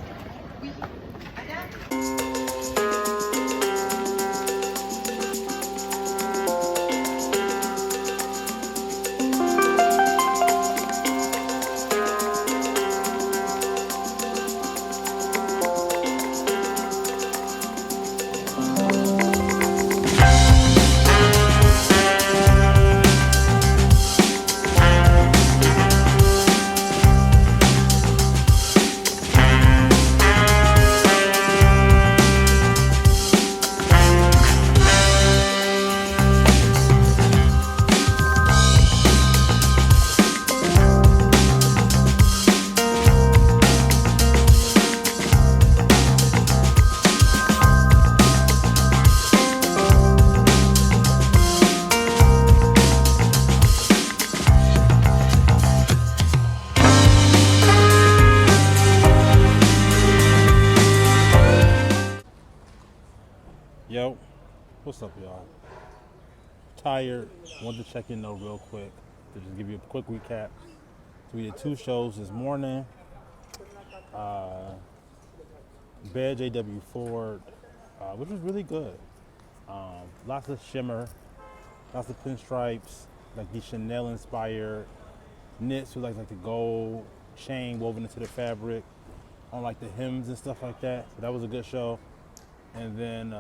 Yo, what's up, y'all? Tired. Wanted to check in though real quick to just give you a quick recap. So we did 2 shows this morning. Bed JW4, which was really good. Lots of shimmer, lots of pinstripes, like these Chanel inspired knits with like the gold chain woven into the fabric on like the hems and stuff like that. So that was a good show. And then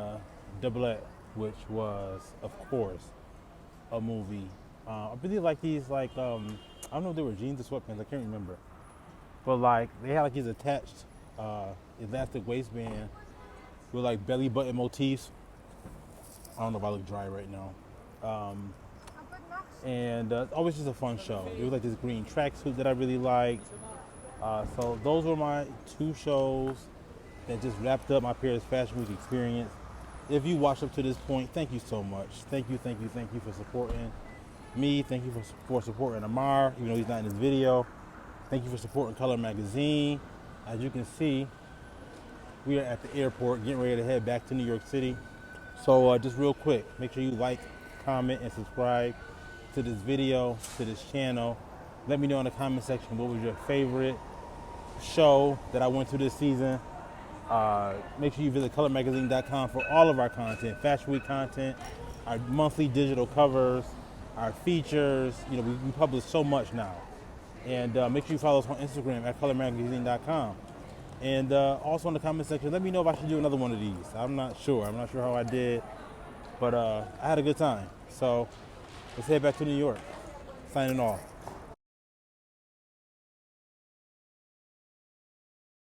Doublet, which was of course a movie. I really like these like I don't know if they were jeans or sweatpants, I can't remember. But like they had like these attached elastic waistband with like belly button motifs. I don't know if I look dry right now. And always just a fun show. It was like this green tracksuit that I really liked. So those were my 2 shows that just wrapped up my Paris Fashion Week experience. If you watched up to this point, thank you so much. Thank you for supporting me. Thank you for supporting Amar, even though he's not in this video. Thank you for supporting Color Magazine. As you can see, we are at the airport getting ready to head back to New York City. So just real quick, make sure you like, comment, and subscribe to this video, to this channel. Let me know in the comment section what was your favorite show that I went to this season. Make sure you visit colormagazine.com for all of our content, Fashion Week content, our monthly digital covers, our features. You know, we publish so much now. And make sure you follow us on Instagram at colormagazine.com. And also in the comment section, let me know if I should do another one of these. I'm not sure how I did, but I had a good time. So let's head back to New York. Signing off.